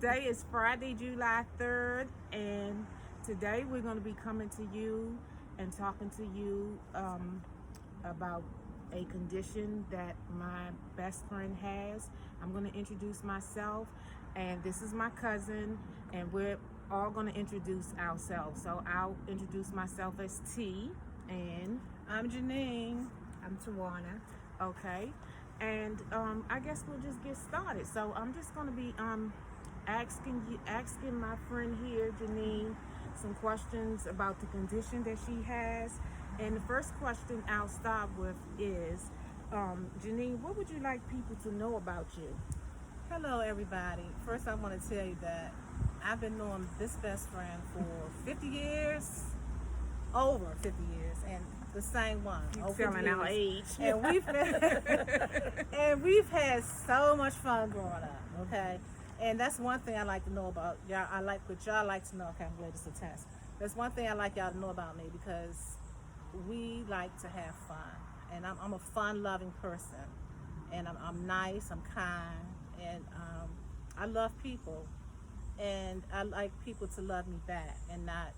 Today is Friday, July 3rd, and today we're going to be coming to you and talking to you about a condition that my best friend has. I'm going to introduce myself, and this is my cousin, and we're all going to introduce ourselves. So I'll introduce myself as T, and I'm Janine. I'm Tawana. okay, and I guess we'll just get started. So I'm just going to be asking my friend here, Janine, some questions about the condition that she has. And the first question I'll start with is, Janine, what would you like people to know about you? Hello, everybody. First, I want to tell you that I've been knowing this best friend for 50 years, over 50 years, and the same one. You're telling our age. And we've had so much fun growing up. Okay, and that's one thing I like to know about y'all. I like what y'all like to know. Okay, I'm ready to test. That's one thing I like y'all to know about me because we like to have fun, and I'm a fun-loving person, and I'm nice, I'm kind, and I love people, and I like people to love me back and not,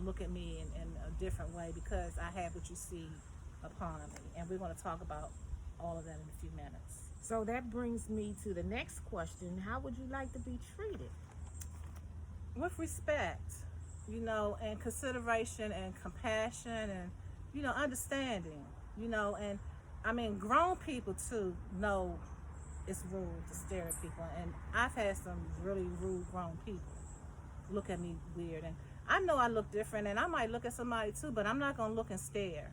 look at me in a different way because I have what you see upon me, and we're going to talk about all of that in a few minutes. So that brings me to the next question. How would you like to be treated? With respect, and consideration and compassion and, understanding, and I mean, grown people too know it's rude to stare at people. And I've had some really rude grown people look at me weird. And I know I look different and I might look at somebody too, but I'm not going to look and stare.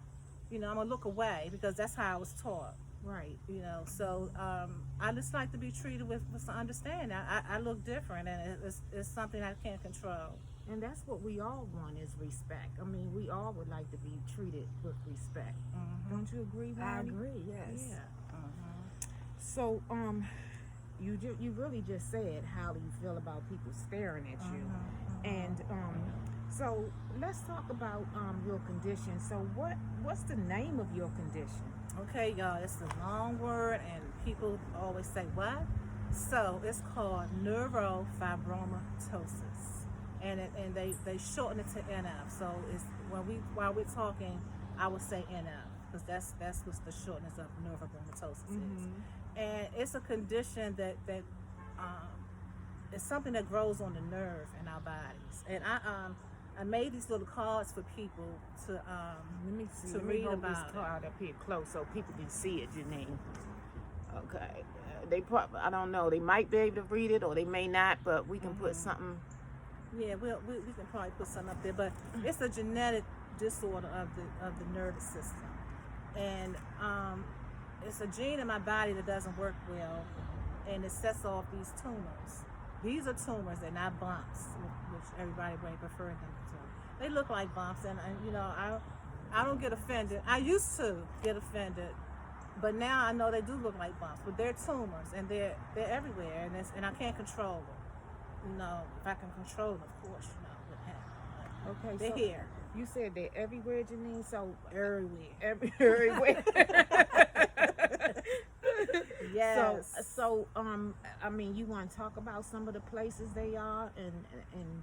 I'm going to look away because that's how I was taught. Right. So I just like to be treated with some understanding. I look different, and it's something I can't control. And that's what we all want is respect. I mean, we all would like to be treated with respect. Mm-hmm. Don't you agree, Ronnie? I agree, yes. Yeah. Mm-hmm. So, you really just said how do you feel about people staring at you, Mm-hmm. and so let's talk about your condition. So, what's the name of your condition? Okay, y'all, it's a long word, and people always say, what? So, it's called Neurofibromatosis. And they shorten it to NF. So, it's while we're talking, I would say NF, because that's what the shortness of neurofibromatosis is. And it's a condition that it's something that grows on the nerve in our bodies. And I made these little cards for people to Let me see. to Let me read hold about this card up here close so people can see it, Janine. Okay. They probably, I don't know. They might be able to read it or they may not, but we can put something. Yeah, we can probably put something up there, but it's a genetic disorder of the nervous system, and it's a gene in my body that doesn't work well, and it sets off these tumors. These are tumors, they're not bumps, which everybody may prefer them to. They look like bumps, and I don't get offended. I used to get offended, but now I know they do look like bumps, but they're tumors, and they're everywhere, and I can't control them. If I can control them, of course, what happens. Okay. They're So here. you said they're everywhere, Janine. So Everywhere. everywhere. Yes. So I mean, you want to talk about some of the places they are and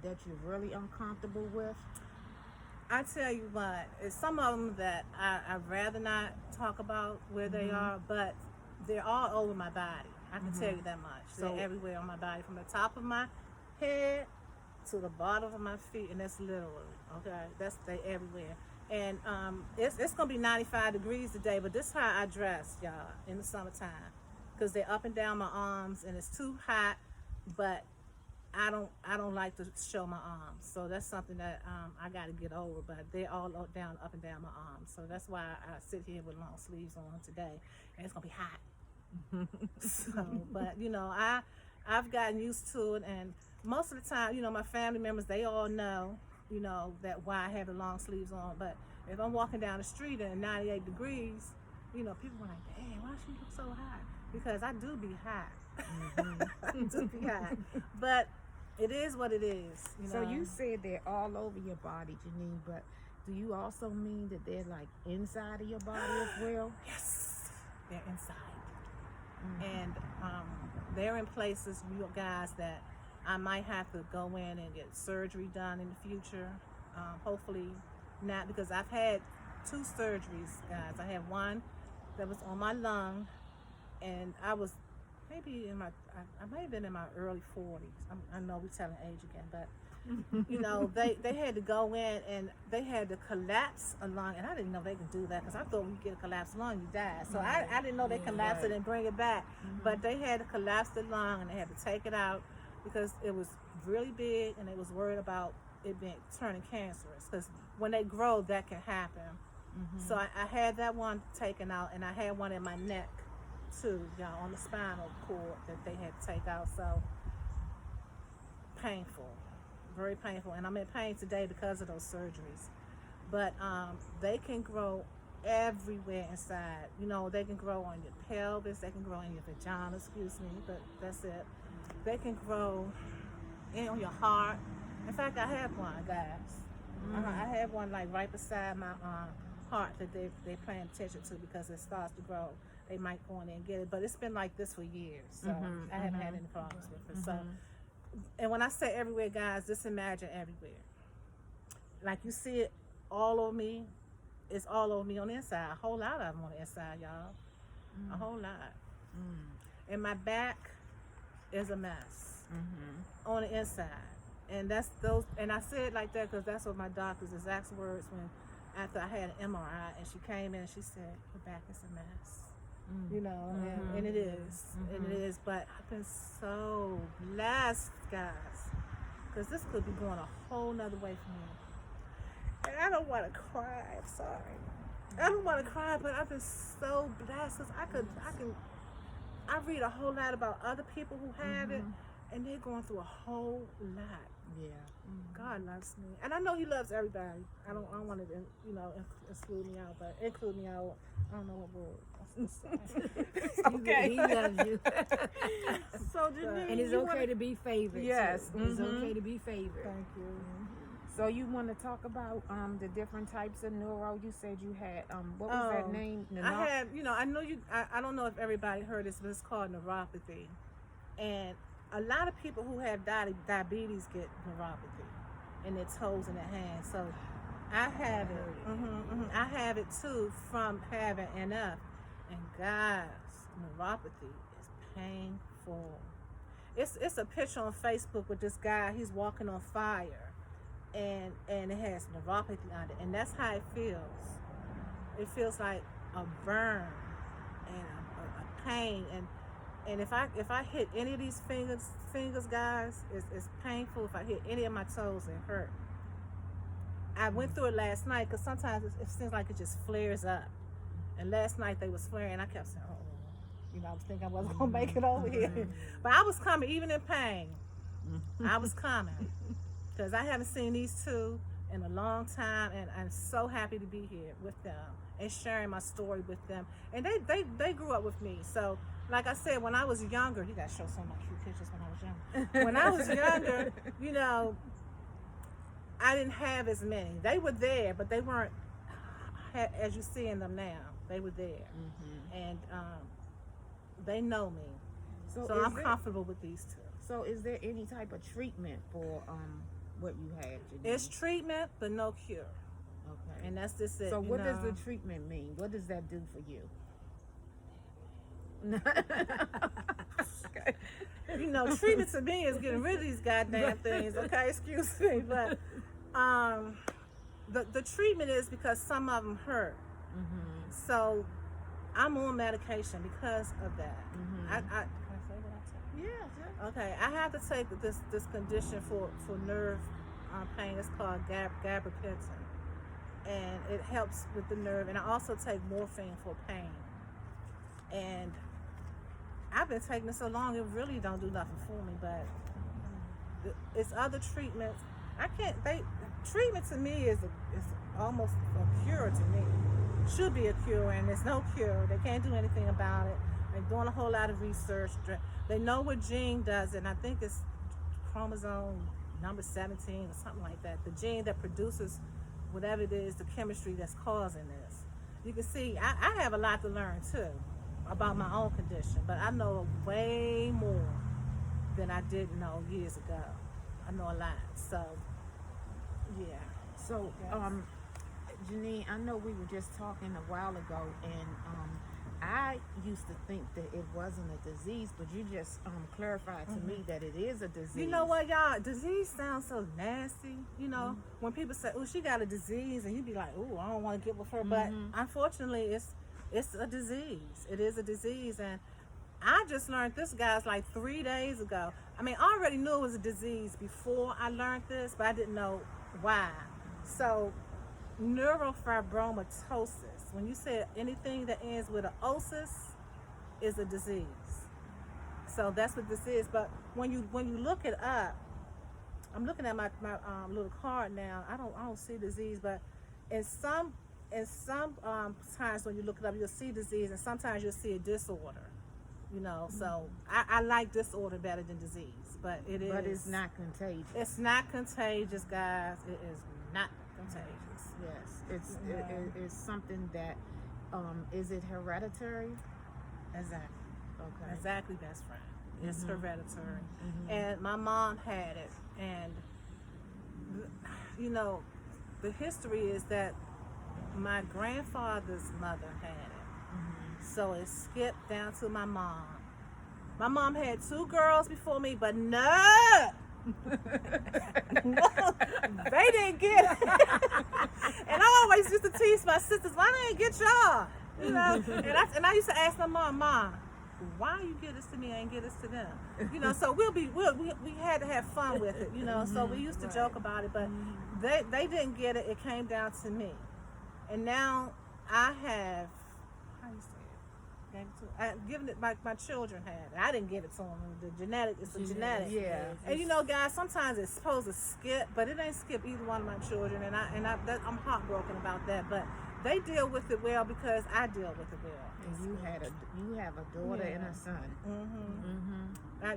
that you're really uncomfortable with? I tell you what, it's some of them that I'd rather not talk about where they are, but they're all over my body. I can tell you that much. So- They're everywhere on my body, from the top of my head to the bottom of my feet, and that's literally, okay? They everywhere. And it's going to be 95 degrees today, but this is how I dress, y'all, in the summertime, because they're up and down my arms, and it's too hot, but I don't like to show my arms, so that's something that I got to get over. But they're all up and down my arms, so that's why I sit here with long sleeves on today, and it's gonna be hot. So, but I've gotten used to it, and most of the time, my family members, they all know, that why I have the long sleeves on. But if I'm walking down the street and 98 degrees, people are like, "Dang, why she look so hot?" Because I do be hot. I do be hot, but it is what it is. So you said they're all over your body, Janine, but do you also mean that they're like inside of your body as well? Yes, they're inside. And they're in places, you guys, that I might have to go in and get surgery done in the future. Hopefully not, because I've had 2 surgeries, guys. I had one that was on my lung, and I was maybe in my, I might have been in my early 40s. I know we're telling age again, but you know, they had to go in and they had to collapse a lung, and I didn't know they could do that, because I thought when you get a collapsed lung, you die. So I didn't know they collapsed it and bring it back. But they had to collapse the lung, and they had to take it out because it was really big, and they was worried about it being turning cancerous, because when they grow, that can happen. So I had that one taken out, and I had one in my neck too, y'all, on the spinal cord that they had to take out. So painful, very painful, and I'm in pain today because of those surgeries. But they can grow everywhere inside. You know, they can grow on your pelvis, they can grow in your vagina, excuse me, but that's it. They can grow on your heart. In fact, I have one, guys. I have one like right beside my heart that they're paying attention to, because it starts to grow. They might go in there and get it, but it's been like this for years, so I haven't had any problems with it. So, and when I say everywhere, guys, just imagine everywhere. Like you see it all over me. It's all over me on the inside. A whole lot of them on the inside, y'all. A whole lot. And my back is a mess on the inside. And that's those. And I say it like that because that's what my doctor's exact words when after I had an MRI, and she came in and she said, "Your back is a mess." You know, and it is, and it is. But I've been so blessed, guys, because this could be going a whole nother way for me. And I don't want to cry. I'm sorry. I don't want to cry, but I've been so blessed because I read a whole lot about other people who have it, and they're going through a whole lot. Yeah. God loves me, and I know He loves everybody. I don't want to, exclude me out, but include me out. I don't know what word. Okay. He loves you. So, Janine, And it's okay to be favored. Yes. Too. It's okay to be favored. Thank you. So you want to talk about the different types of neuro? You said you had what was that name? I have, I know you. I don't know if everybody heard this, but it's called neuropathy, and a lot of people who have diabetes get neuropathy in their toes and their hands. So I have it. I have it too from having NF. And guys, neuropathy is painful. It's a picture on Facebook with this guy. He's walking on fire, and it has neuropathy on it, and that's how it feels. It feels like a burn and a pain, and if I hit any of these fingers, guys, it's painful. If I hit any of my toes, it hurt. I went through it last night because sometimes it seems like it just flares up. And last night they was flaring. I kept saying, I was thinking I wasn't gonna make it over here, but I was coming, even in pain. I was coming because I haven't seen these two in a long time, and I'm so happy to be here with them and sharing my story with them. And they grew up with me, so. Like I said, when I was younger, you gotta show some of my cute pictures when I was younger. When I was younger, I didn't have as many. They were there, but they weren't as you see in them now. They were there, and they know me, so I'm comfortable with these two. So, is there any type of treatment for what you had? It's treatment, but no cure. Okay, and that's just it. So, what does the treatment mean? What does that do for you? Treatment to me is getting rid of these goddamn things. Okay, excuse me, but the treatment is because some of them hurt. So I'm on medication because of that. Can I say what I take? Yeah. Okay, I have to take this condition for nerve pain. It's called gabapentin, and it helps with the nerve. And I also take morphine for pain. And I've been taking it so long, it really don't do nothing for me, but it's other treatments. Treatment to me is almost a cure to me. Should be a cure, and there's no cure. They can't do anything about it. They're doing a whole lot of research. They know what gene does it, and I think it's chromosome number 17 or something like that. The gene that produces whatever it is, the chemistry that's causing this. You can see, I have a lot to learn too about my own condition, but I know way more than I did know years ago. I know a lot. So, yeah. So, Janine, I know we were just talking a while ago, and I used to think that it wasn't a disease, but you just clarified to me that it is a disease. You know what, y'all? Disease sounds so nasty. You know, when people say, "Oh, she got a disease," and you be like, "Oh, I don't want to get with her," but unfortunately, it's a disease. It is a disease, and I just learned this, guys, like 3 days ago. I mean, I already knew it was a disease before I learned this, but I didn't know why. So, neurofibromatosis. When you say anything that ends with an osis, is a disease. So that's what this is. But when you look it up, I'm looking at my little card now. I don't see disease, but in some times when you look it up, you'll see disease, and sometimes you'll see a disorder. You know, so I like disorder better than disease, but it is. But it's not contagious. It's not contagious, guys. It is not contagious. Yes, it's something that is it hereditary? Exactly. Okay. Exactly, best friend. It's hereditary. And my mom had it. And, you know, the history is that my grandfather's mother had it. So it skipped down to my mom. My mom had 2 girls before me, but no, they didn't get it. And I always used to tease my sisters, why they didn't get y'all? You know, and I used to ask my mom, why you give this to me and give this to them? You know, so we had to have fun with it, you know. So we used to joke about it, but they didn't get it. It came down to me, and now I have, how you say it? Gave it to, given it. My children had it. I didn't give it to them. The genetic, it's a genetic. Yeah. And you know, guys, sometimes it's supposed to skip, but it ain't skip either one of my children, and I'm heartbroken about that, but. They deal with it well because I deal with it well. And you have a daughter and a son.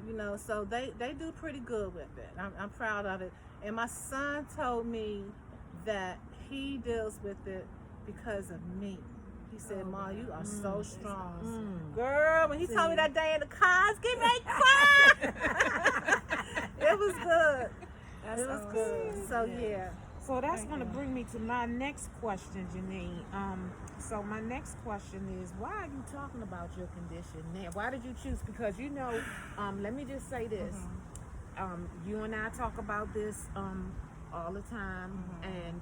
You know, so they do pretty good with it. I'm proud of it. And my son told me that he deals with it because of me. He said, "Ma, you are so strong." Girl, when he told me that day in the car, I was getting ready to cry. It was good. It was good. So yeah. So that's going to bring me to my next question, Janine. So my next question is, why are you talking about your condition now? Why did you choose? Because, you know, let me just say this. You and I talk about this all the time, and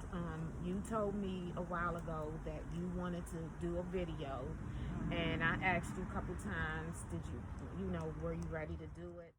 you told me a while ago that you wanted to do a video, and I asked you a couple times, were you ready to do it?